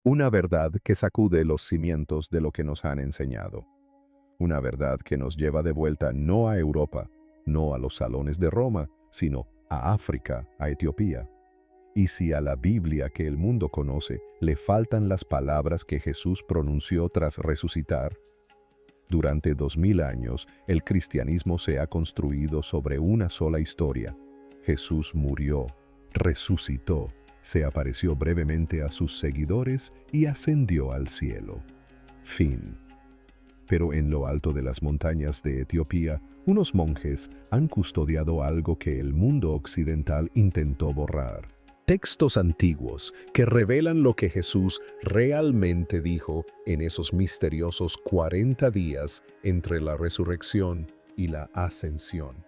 Una verdad que sacude los cimientos de lo que nos han enseñado. Una verdad que nos lleva de vuelta no a Europa, no a los salones de Roma, sino a África, a Etiopía. Y si a la Biblia que el mundo conoce le faltan las palabras que Jesús pronunció tras resucitar, durante 2000 años el cristianismo se ha construido sobre una sola historia. Jesús murió, resucitó, se apareció brevemente a sus seguidores y ascendió al cielo. Fin. Pero en lo alto de las montañas de Etiopía, unos monjes han custodiado algo que el mundo occidental intentó borrar. Textos antiguos que revelan lo que Jesús realmente dijo en esos misteriosos 40 días entre la resurrección y la ascensión.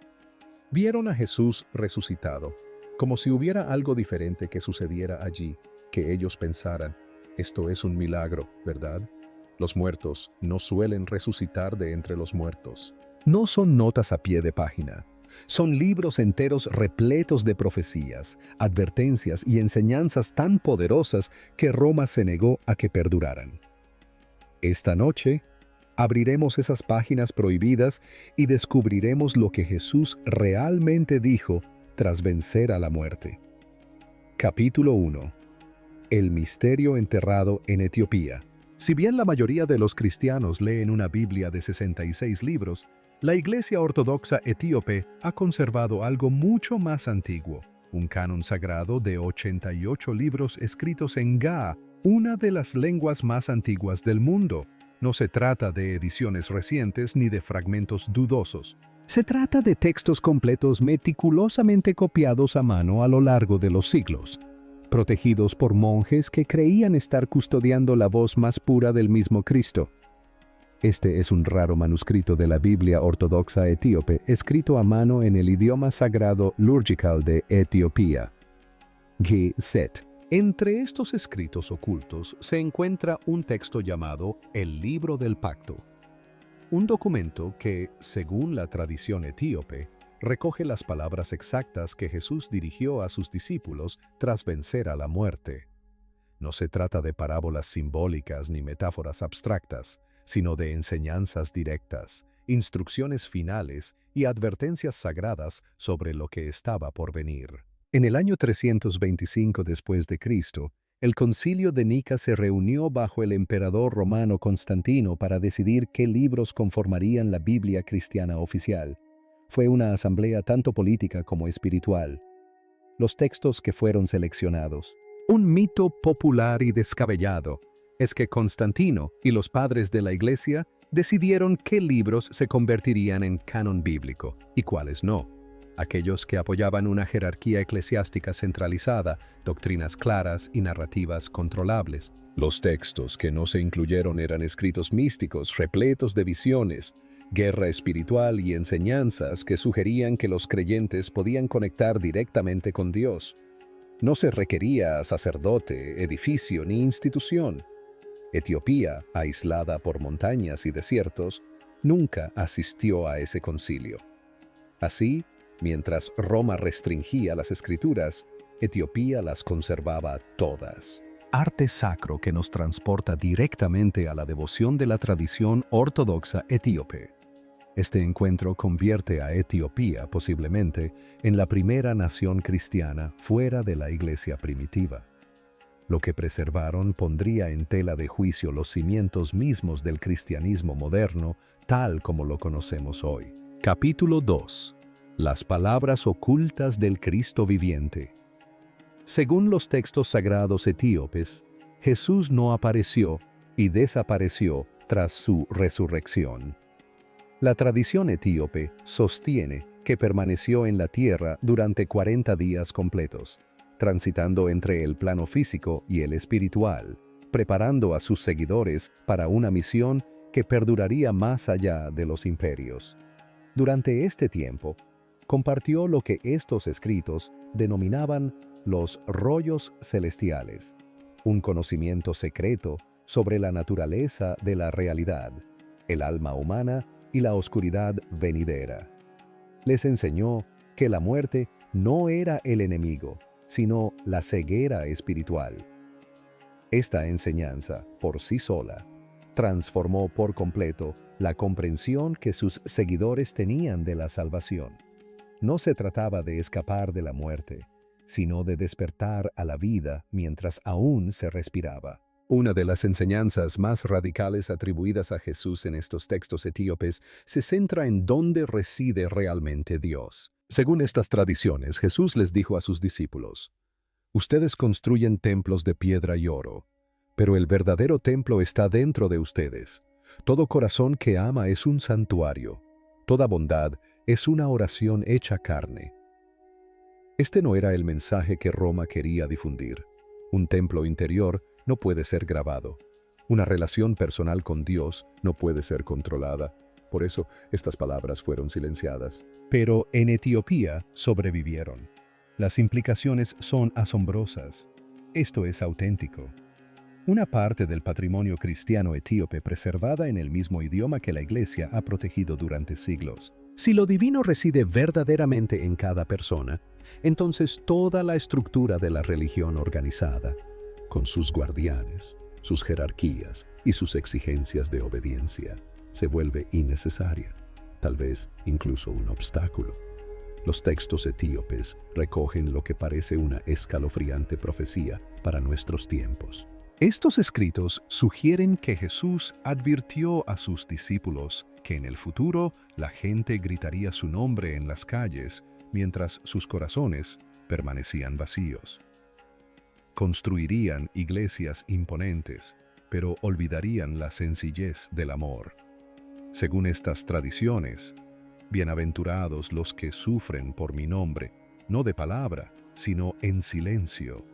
Vieron a Jesús resucitado, como si hubiera algo diferente que sucediera allí, que ellos pensaran, esto es un milagro, ¿verdad? Los muertos no suelen resucitar de entre los muertos. No son notas a pie de página. Son libros enteros repletos de profecías, advertencias y enseñanzas tan poderosas que Roma se negó a que perduraran. Esta noche, abriremos esas páginas prohibidas y descubriremos lo que Jesús realmente dijo tras vencer a la muerte. Capítulo 1. El misterio enterrado en Etiopía. Si bien la mayoría de los cristianos leen una Biblia de 66 libros, la Iglesia Ortodoxa Etíope ha conservado algo mucho más antiguo, un canon sagrado de 88 libros escritos en Gaa, una de las lenguas más antiguas del mundo. No se trata de ediciones recientes ni de fragmentos dudosos. Se trata de textos completos meticulosamente copiados a mano a lo largo de los siglos, protegidos por monjes que creían estar custodiando la voz más pura del mismo Cristo. Este es un raro manuscrito de la Biblia ortodoxa etíope, escrito a mano en el idioma sagrado liturgical de Etiopía, Geset. Entre estos escritos ocultos se encuentra un texto llamado el Libro del Pacto, un documento que, según la tradición etíope, recoge las palabras exactas que Jesús dirigió a sus discípulos tras vencer a la muerte. No se trata de parábolas simbólicas ni metáforas abstractas, sino de enseñanzas directas, instrucciones finales y advertencias sagradas sobre lo que estaba por venir. En el año 325 después de Cristo, el Concilio de Nica se reunió bajo el emperador romano Constantino para decidir qué libros conformarían la Biblia cristiana oficial. Fue una asamblea tanto política como espiritual. Los textos que fueron seleccionados. Un mito popular y descabellado es que Constantino y los padres de la Iglesia decidieron qué libros se convertirían en canon bíblico y cuáles no. Aquellos que apoyaban una jerarquía eclesiástica centralizada, doctrinas claras y narrativas controlables. Los textos que no se incluyeron eran escritos místicos, repletos de visiones, guerra espiritual y enseñanzas que sugerían que los creyentes podían conectar directamente con Dios. No se requería sacerdote, edificio ni institución. Etiopía, aislada por montañas y desiertos, nunca asistió a ese concilio. Así, mientras Roma restringía las escrituras, Etiopía las conservaba todas. Arte sacro que nos transporta directamente a la devoción de la tradición ortodoxa etíope. Este encuentro convierte a Etiopía, posiblemente, en la primera nación cristiana fuera de la iglesia primitiva. Lo que preservaron pondría en tela de juicio los cimientos mismos del cristianismo moderno, tal como lo conocemos hoy. Capítulo 2. Las palabras ocultas del Cristo viviente. Según los textos sagrados etíopes, Jesús no apareció y desapareció tras su resurrección. La tradición etíope sostiene que permaneció en la tierra durante 40 días completos, transitando entre el plano físico y el espiritual, preparando a sus seguidores para una misión que perduraría más allá de los imperios. Durante este tiempo, compartió lo que estos escritos denominaban los rollos celestiales, un conocimiento secreto sobre la naturaleza de la realidad, el alma humana y la oscuridad venidera. Les enseñó que la muerte no era el enemigo, sino la ceguera espiritual. Esta enseñanza, por sí sola, transformó por completo la comprensión que sus seguidores tenían de la salvación. No se trataba de escapar de la muerte, sino de despertar a la vida mientras aún se respiraba. Una de las enseñanzas más radicales atribuidas a Jesús en estos textos etíopes se centra en dónde reside realmente Dios. Según estas tradiciones, Jesús les dijo a sus discípulos: «Ustedes construyen templos de piedra y oro, pero el verdadero templo está dentro de ustedes. Todo corazón que ama es un santuario. Toda bondad es una oración hecha carne». Este no era el mensaje que Roma quería difundir. Un templo interior no puede ser grabado. Una relación personal con Dios no puede ser controlada. Por eso, estas palabras fueron silenciadas. Pero en Etiopía sobrevivieron. Las implicaciones son asombrosas. Esto es auténtico. Una parte del patrimonio cristiano etíope preservada en el mismo idioma que la Iglesia ha protegido durante siglos. Si lo divino reside verdaderamente en cada persona, entonces toda la estructura de la religión organizada, con sus guardianes, sus jerarquías y sus exigencias de obediencia, se vuelve innecesaria, tal vez incluso un obstáculo. Los textos etíopes recogen lo que parece una escalofriante profecía para nuestros tiempos. Estos escritos sugieren que Jesús advirtió a sus discípulos que en el futuro la gente gritaría su nombre en las calles mientras sus corazones permanecían vacíos. Construirían iglesias imponentes, pero olvidarían la sencillez del amor. Según estas tradiciones, bienaventurados los que sufren por mi nombre, no de palabra, sino en silencio.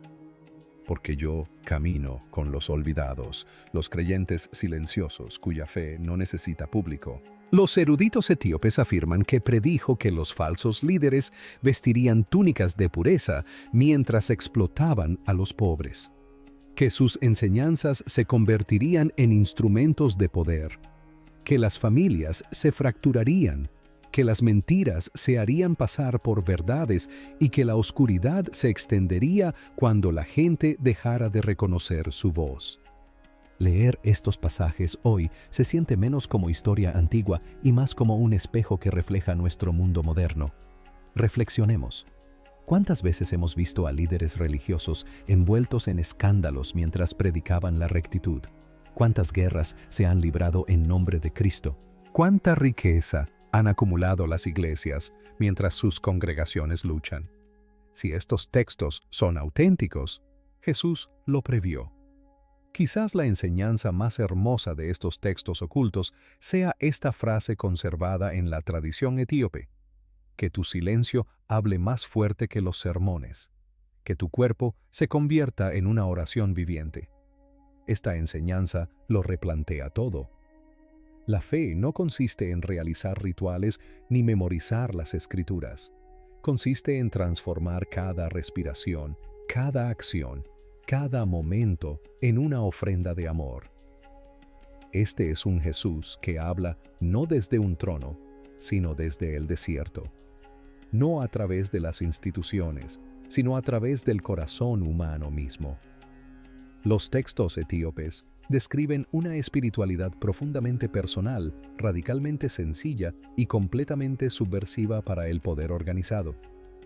Porque yo camino con los olvidados, los creyentes silenciosos cuya fe no necesita público. Los eruditos etíopes afirman que predijo que los falsos líderes vestirían túnicas de pureza mientras explotaban a los pobres, que sus enseñanzas se convertirían en instrumentos de poder, que las familias se fracturarían, que las mentiras se harían pasar por verdades y que la oscuridad se extendería cuando la gente dejara de reconocer su voz. Leer estos pasajes hoy se siente menos como historia antigua y más como un espejo que refleja nuestro mundo moderno. Reflexionemos. ¿Cuántas veces hemos visto a líderes religiosos envueltos en escándalos mientras predicaban la rectitud? ¿Cuántas guerras se han librado en nombre de Cristo? ¿Cuánta riqueza han acumulado las iglesias mientras sus congregaciones luchan? Si estos textos son auténticos, Jesús lo previó. Quizás la enseñanza más hermosa de estos textos ocultos sea esta frase conservada en la tradición etíope: que tu silencio hable más fuerte que los sermones, que tu cuerpo se convierta en una oración viviente. Esta enseñanza lo replantea todo. La fe no consiste en realizar rituales ni memorizar las escrituras. Consiste en transformar cada respiración, cada acción, cada momento en una ofrenda de amor. Este es un Jesús que habla no desde un trono, sino desde el desierto. No a través de las instituciones, sino a través del corazón humano mismo. Los textos etíopes describen una espiritualidad profundamente personal, radicalmente sencilla y completamente subversiva para el poder organizado.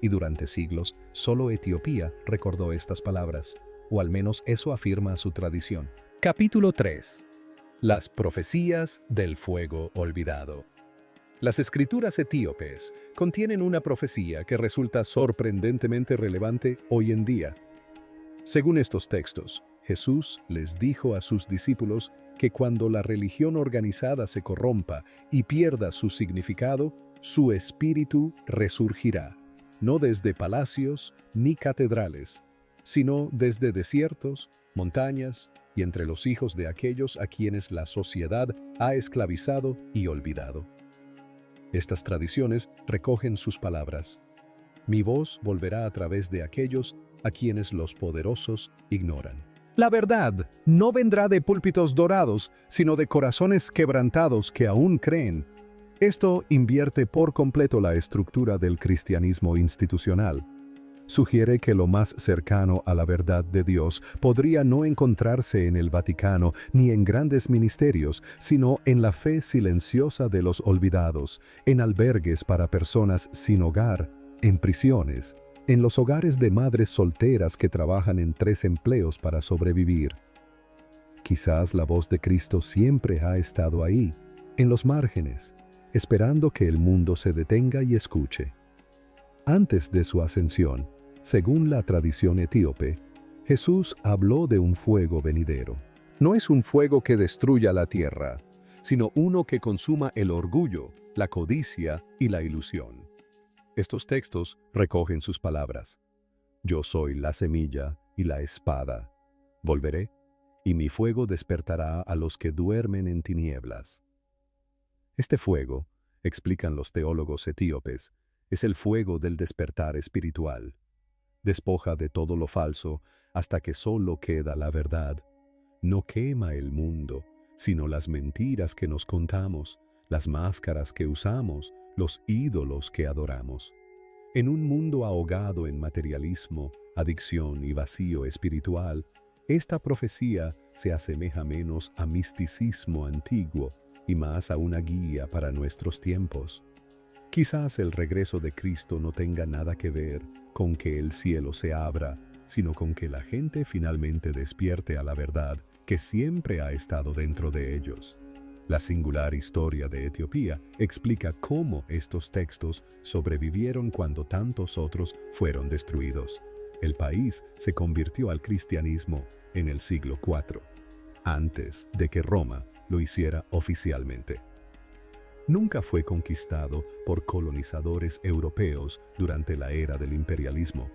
Y durante siglos, solo Etiopía recordó estas palabras, o al menos eso afirma su tradición. Capítulo 3. Las profecías del fuego olvidado. Las escrituras etíopes contienen una profecía que resulta sorprendentemente relevante hoy en día. Según estos textos, Jesús les dijo a sus discípulos que cuando la religión organizada se corrompa y pierda su significado, su espíritu resurgirá, no desde palacios ni catedrales, sino desde desiertos, montañas y entre los hijos de aquellos a quienes la sociedad ha esclavizado y olvidado. Estas tradiciones recogen sus palabras. Mi voz volverá a través de aquellos a quienes los poderosos ignoran. La verdad no vendrá de púlpitos dorados, sino de corazones quebrantados que aún creen. Esto invierte por completo la estructura del cristianismo institucional. sugiere que lo más cercano a la verdad de Dios podría no encontrarse en el Vaticano ni en grandes ministerios, sino en la fe silenciosa de los olvidados, en albergues para personas sin hogar, en prisiones, en los hogares de madres solteras que trabajan en 3 empleos para sobrevivir. Quizás la voz de Cristo siempre ha estado ahí, en los márgenes, esperando que el mundo se detenga y escuche. Antes de su ascensión, según la tradición etíope, Jesús habló de un fuego venidero. No es un fuego que destruya la tierra, sino uno que consuma el orgullo, la codicia y la ilusión. Estos textos recogen sus palabras. Yo soy la semilla y la espada. Volveré, y mi fuego despertará a los que duermen en tinieblas. Este fuego, explican los teólogos etíopes, es el fuego del despertar espiritual. Despoja de todo lo falso hasta que solo queda la verdad. No quema el mundo, sino las mentiras que nos contamos, las máscaras que usamos, los ídolos que adoramos. En un mundo ahogado en materialismo, adicción y vacío espiritual, esta profecía se asemeja menos a misticismo antiguo y más a una guía para nuestros tiempos. Quizás el regreso de Cristo no tenga nada que ver con que el cielo se abra, sino con que la gente finalmente despierte a la verdad que siempre ha estado dentro de ellos. La singular historia de Etiopía explica cómo estos textos sobrevivieron cuando tantos otros fueron destruidos. El país se convirtió al cristianismo en el siglo IV, antes de que Roma lo hiciera oficialmente. Nunca fue conquistado por colonizadores europeos durante la era del imperialismo.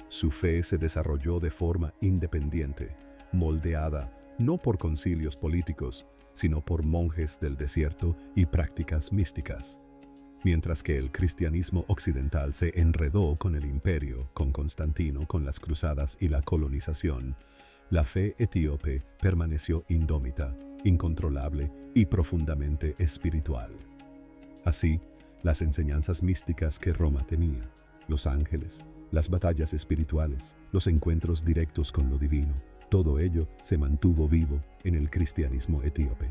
Su fe se desarrolló de forma independiente, moldeada no por concilios políticos, sino por monjes del desierto y prácticas místicas. Mientras que el cristianismo occidental se enredó con el imperio, con Constantino, con las cruzadas y la colonización, la fe etíope permaneció indómita, incontrolable y profundamente espiritual. Así, las enseñanzas místicas que Roma tenía, los ángeles, las batallas espirituales, los encuentros directos con lo divino, todo ello se mantuvo vivo en el cristianismo etíope.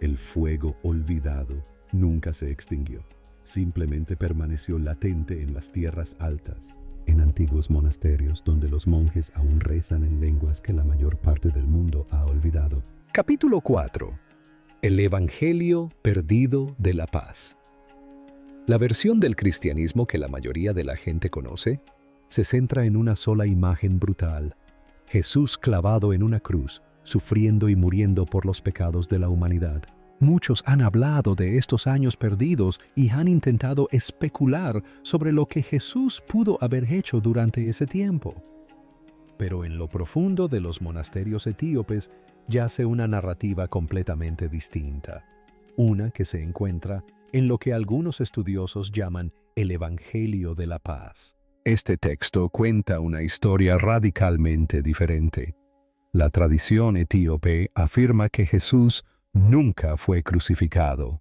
El fuego olvidado nunca se extinguió, simplemente permaneció latente en las tierras altas, en antiguos monasterios donde los monjes aún rezan en lenguas que la mayor parte del mundo ha olvidado. Capítulo 4. El Evangelio perdido de la paz. La versión del cristianismo que la mayoría de la gente conoce se centra en una sola imagen brutal: Jesús clavado en una cruz, sufriendo y muriendo por los pecados de la humanidad. Muchos han hablado de estos años perdidos y han intentado especular sobre lo que Jesús pudo haber hecho durante ese tiempo. Pero en lo profundo de los monasterios etíopes yace una narrativa completamente distinta, una que se encuentra en lo que algunos estudiosos llaman el Evangelio de la Paz. Este texto cuenta una historia radicalmente diferente. La tradición etíope afirma que Jesús nunca fue crucificado.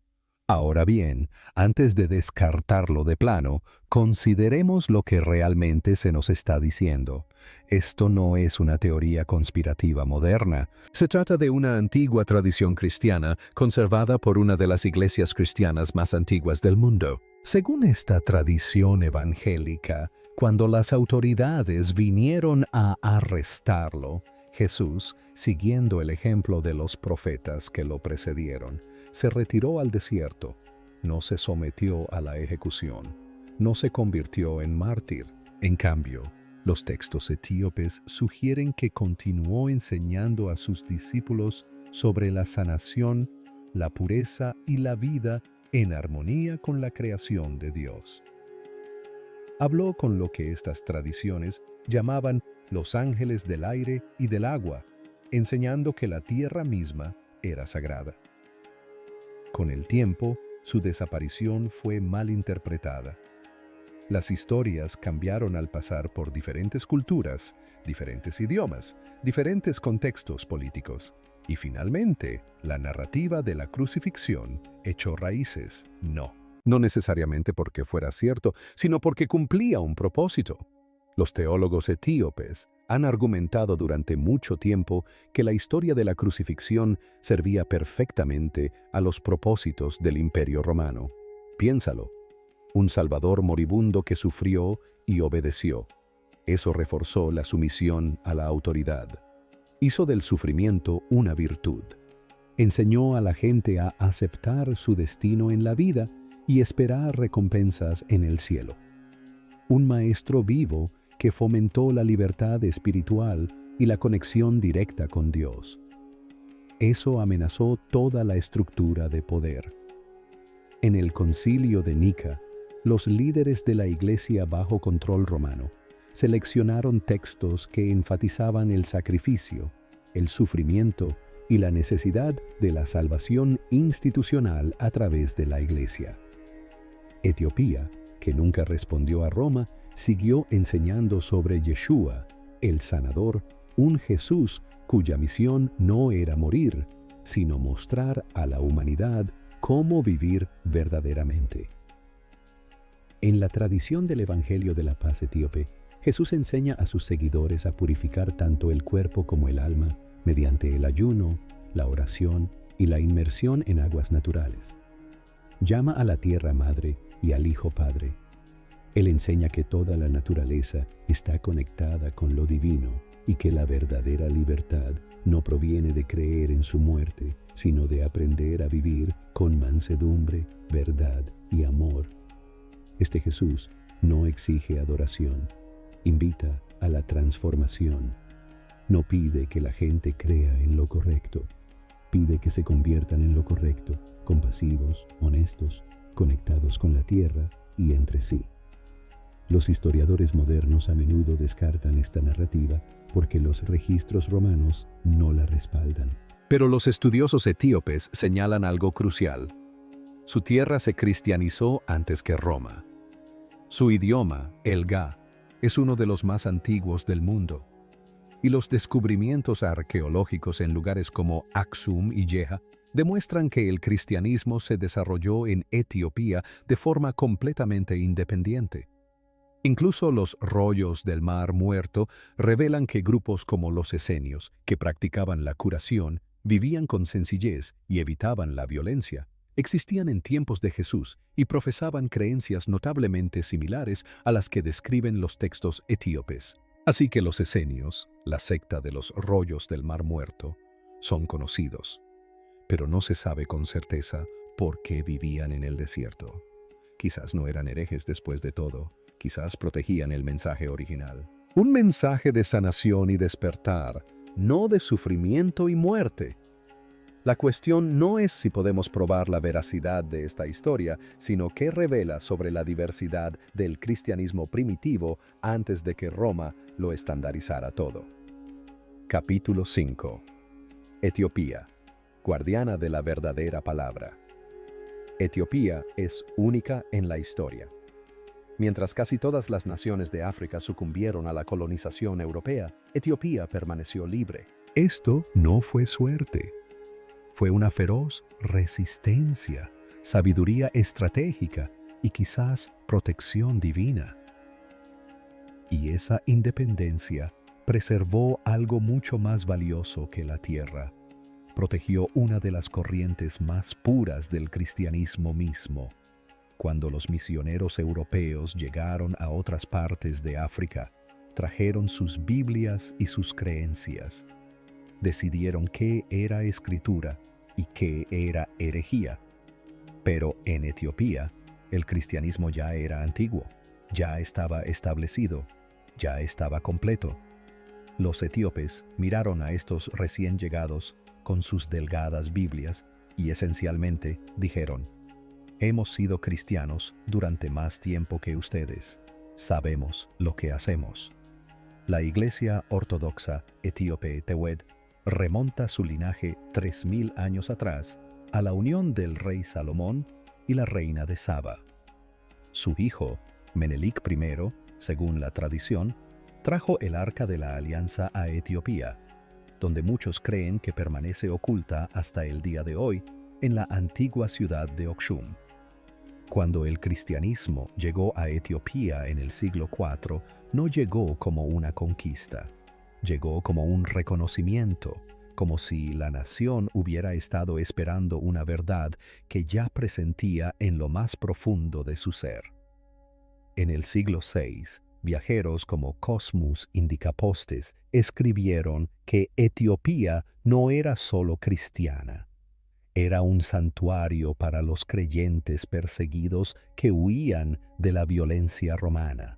Ahora bien, antes de descartarlo de plano, consideremos lo que realmente se nos está diciendo. Esto no es una teoría conspirativa moderna. Se trata de una antigua tradición cristiana conservada por una de las iglesias cristianas más antiguas del mundo. Según esta tradición evangélica, cuando las autoridades vinieron a arrestarlo, Jesús, siguiendo el ejemplo de los profetas que lo precedieron, se retiró al desierto, no se sometió a la ejecución, no se convirtió en mártir. En cambio, los textos etíopes sugieren que continuó enseñando a sus discípulos sobre la sanación, la pureza y la vida en armonía con la creación de Dios. Habló con lo que estas tradiciones llamaban los ángeles del aire y del agua, enseñando que la tierra misma era sagrada. Con el tiempo, su desaparición fue mal interpretada. Las historias cambiaron al pasar por diferentes culturas, diferentes idiomas, diferentes contextos políticos, y finalmente, la narrativa de la crucifixión echó raíces. No necesariamente porque fuera cierto, sino porque cumplía un propósito. Los teólogos etíopes han argumentado durante mucho tiempo que la historia de la crucifixión servía perfectamente a los propósitos del Imperio Romano. Piénsalo, un Salvador moribundo que sufrió y obedeció. Eso reforzó la sumisión a la autoridad. Hizo del sufrimiento una virtud. Enseñó a la gente a aceptar su destino en la vida y esperar recompensas en el cielo. Un maestro vivo que fomentó la libertad espiritual y la conexión directa con Dios. Eso amenazó toda la estructura de poder. En el Concilio de Nica, los líderes de la Iglesia bajo control romano seleccionaron textos que enfatizaban el sacrificio, el sufrimiento y la necesidad de la salvación institucional a través de la Iglesia. Etiopía, que nunca respondió a Roma, siguió enseñando sobre Yeshua, el sanador, un Jesús cuya misión no era morir, sino mostrar a la humanidad cómo vivir verdaderamente. En la tradición del Evangelio de la Paz etíope, Jesús enseña a sus seguidores a purificar tanto el cuerpo como el alma mediante el ayuno, la oración y la inmersión en aguas naturales. Llama a la tierra madre y al Hijo Padre. Él enseña que toda la naturaleza está conectada con lo divino y que la verdadera libertad no proviene de creer en su muerte, sino de aprender a vivir con mansedumbre, verdad y amor. Este Jesús no exige adoración, invita a la transformación. No pide que la gente crea en lo correcto, pide que se conviertan en lo correcto, compasivos, honestos, conectados con la tierra y entre sí. Los historiadores modernos a menudo descartan esta narrativa porque los registros romanos no la respaldan. Pero los estudiosos etíopes señalan algo crucial. Su tierra se cristianizó antes que Roma. Su idioma, el Ga, es uno de los más antiguos del mundo. Y los descubrimientos arqueológicos en lugares como Aksum y Yeha demuestran que el cristianismo se desarrolló en Etiopía de forma completamente independiente. Incluso los rollos del Mar Muerto revelan que grupos como los esenios, que practicaban la curación, vivían con sencillez y evitaban la violencia, existían en tiempos de Jesús y profesaban creencias notablemente similares a las que describen los textos etíopes. Así que los esenios, la secta de los rollos del Mar Muerto, son conocidos, pero no se sabe con certeza por qué vivían en el desierto. Quizás no eran herejes después de todo. Quizás protegían el mensaje original. Un mensaje de sanación y despertar, no de sufrimiento y muerte. La cuestión no es si podemos probar la veracidad de esta historia, sino qué revela sobre la diversidad del cristianismo primitivo antes de que Roma lo estandarizara todo. Capítulo 5. Etiopía, guardiana de la verdadera palabra. Etiopía es única en la historia. Mientras casi todas las naciones de África sucumbieron a la colonización europea, Etiopía permaneció libre. Esto no fue suerte. Fue una feroz resistencia, sabiduría estratégica y quizás protección divina. Y esa independencia preservó algo mucho más valioso que la tierra. Protegió una de las corrientes más puras del cristianismo mismo. Cuando los misioneros europeos llegaron a otras partes de África, trajeron sus Biblias y sus creencias. Decidieron qué era escritura y qué era herejía. Pero en Etiopía, el cristianismo ya era antiguo, ya estaba establecido, ya estaba completo. Los etíopes miraron a estos recién llegados con sus delgadas Biblias y esencialmente dijeron: hemos sido cristianos durante más tiempo que ustedes. Sabemos lo que hacemos. La Iglesia Ortodoxa Etíope Tewed remonta su linaje 3000 años atrás a la unión del rey Salomón y la reina de Saba. Su hijo, Menelik I, según la tradición, trajo el Arca de la Alianza a Etiopía, donde muchos creen que permanece oculta hasta el día de hoy en la antigua ciudad de Oxum. Cuando el cristianismo llegó a Etiopía en el siglo IV, no llegó como una conquista, llegó como un reconocimiento, como si la nación hubiera estado esperando una verdad que ya presentía en lo más profundo de su ser. En el siglo VI, viajeros como Cosmus Indicapostes escribieron que Etiopía no era solo cristiana, era un santuario para los creyentes perseguidos que huían de la violencia romana.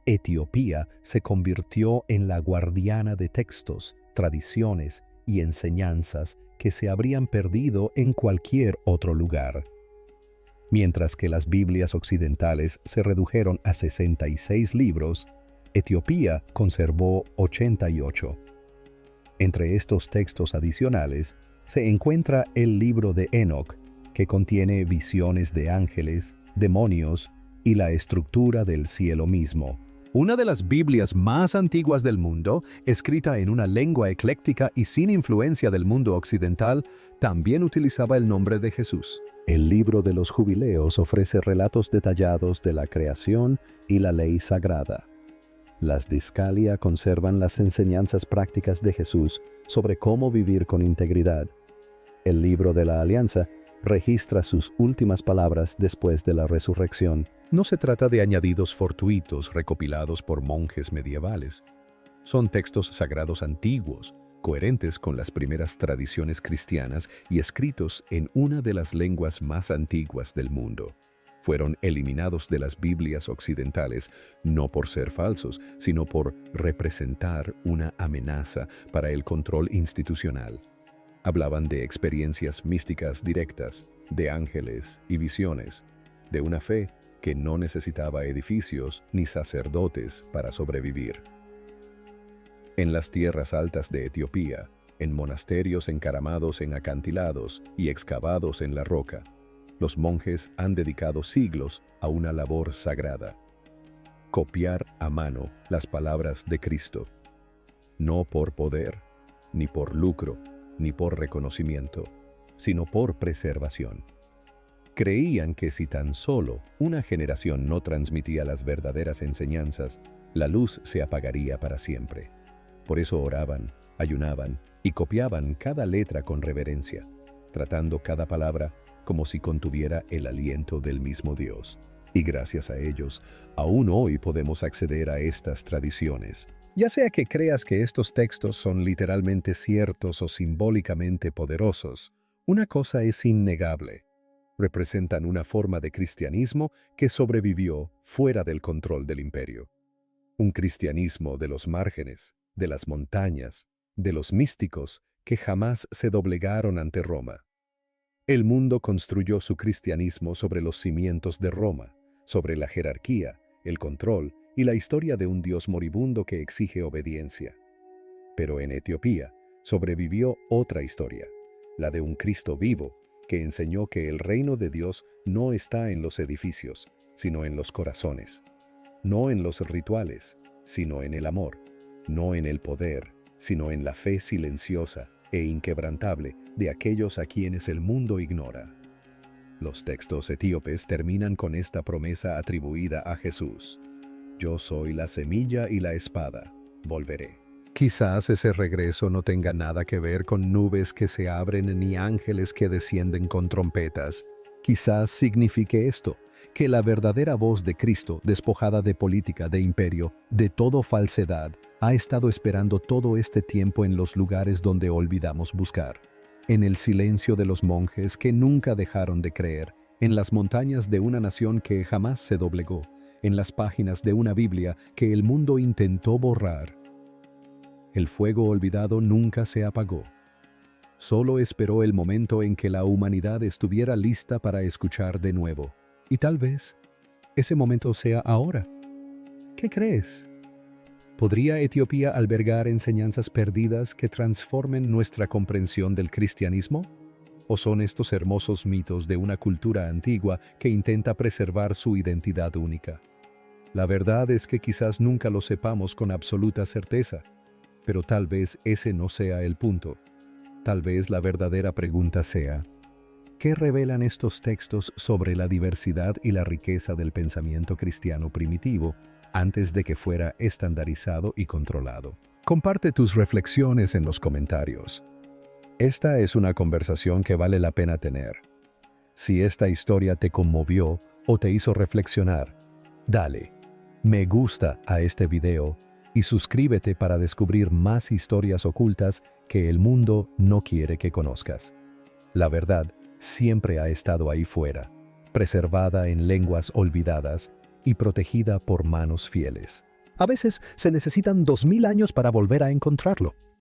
Etiopía se convirtió en la guardiana de textos, tradiciones y enseñanzas que se habrían perdido en cualquier otro lugar. Mientras que las Biblias occidentales se redujeron a 66 libros, Etiopía conservó 88. Entre estos textos adicionales se encuentra el libro de Enoc, que contiene visiones de ángeles, demonios y la estructura del cielo mismo. Una de las Biblias más antiguas del mundo, escrita en una lengua ecléctica y sin influencia del mundo occidental, también utilizaba el nombre de Jesús. El libro de los Jubileos ofrece relatos detallados de la creación y la ley sagrada. Las Discalia conservan las enseñanzas prácticas de Jesús sobre cómo vivir con integridad. El libro de la Alianza registra sus últimas palabras después de la resurrección. No se trata de añadidos fortuitos recopilados por monjes medievales. Son textos sagrados antiguos, coherentes con las primeras tradiciones cristianas y escritos en una de las lenguas más antiguas del mundo. Fueron eliminados de las Biblias occidentales no por ser falsos, sino por representar una amenaza para el control institucional. Hablaban de experiencias místicas directas, de ángeles y visiones, de una fe que no necesitaba edificios ni sacerdotes para sobrevivir. En las tierras altas de Etiopía, en monasterios encaramados en acantilados y excavados en la roca, los monjes han dedicado siglos a una labor sagrada: copiar a mano las palabras de Cristo, no por poder, ni por lucro, ni por reconocimiento, sino por preservación. Creían que si tan solo una generación no transmitía las verdaderas enseñanzas, la luz se apagaría para siempre. Por eso oraban, ayunaban y copiaban cada letra con reverencia, tratando cada palabra como si contuviera el aliento del mismo Dios. Y gracias a ellos, aún hoy podemos acceder a estas tradiciones. Ya sea que creas que estos textos son literalmente ciertos o simbólicamente poderosos, una cosa es innegable: representan una forma de cristianismo que sobrevivió fuera del control del imperio. Un cristianismo de los márgenes, de las montañas, de los místicos que jamás se doblegaron ante Roma. El mundo construyó su cristianismo sobre los cimientos de Roma, sobre la jerarquía, el control y la historia de un Dios moribundo que exige obediencia. Pero en Etiopía sobrevivió otra historia, la de un Cristo vivo, que enseñó que el reino de Dios no está en los edificios, sino en los corazones. No en los rituales, sino en el amor. No en el poder, sino en la fe silenciosa e inquebrantable de aquellos a quienes el mundo ignora. Los textos etíopes terminan con esta promesa atribuida a Jesús: yo soy la semilla y la espada, volveré. Quizás ese regreso no tenga nada que ver con nubes que se abren ni ángeles que descienden con trompetas. Quizás signifique esto: que la verdadera voz de Cristo, despojada de política, de imperio, de todo falsedad, ha estado esperando todo este tiempo en los lugares donde olvidamos buscar. En el silencio de los monjes que nunca dejaron de creer, en las montañas de una nación que jamás se doblegó, en las páginas de una Biblia que el mundo intentó borrar. El fuego olvidado nunca se apagó. Solo esperó el momento en que la humanidad estuviera lista para escuchar de nuevo. Y tal vez ese momento sea ahora. ¿Qué crees? ¿Podría Etiopía albergar enseñanzas perdidas que transformen nuestra comprensión del cristianismo? ¿O son estos hermosos mitos de una cultura antigua que intenta preservar su identidad única? La verdad es que quizás nunca lo sepamos con absoluta certeza, pero tal vez ese no sea el punto. Tal vez la verdadera pregunta sea: ¿Qué revelan estos textos sobre la diversidad y la riqueza del pensamiento cristiano primitivo antes de que fuera estandarizado y controlado? Comparte tus reflexiones en los comentarios. Esta es una conversación que vale la pena tener. Si esta historia te conmovió o te hizo reflexionar, dale me gusta a este video y suscríbete para descubrir más historias ocultas que el mundo no quiere que conozcas. La verdad siempre ha estado ahí fuera, preservada en lenguas olvidadas y protegida por manos fieles. A veces se necesitan 2000 años para volver a encontrarlo.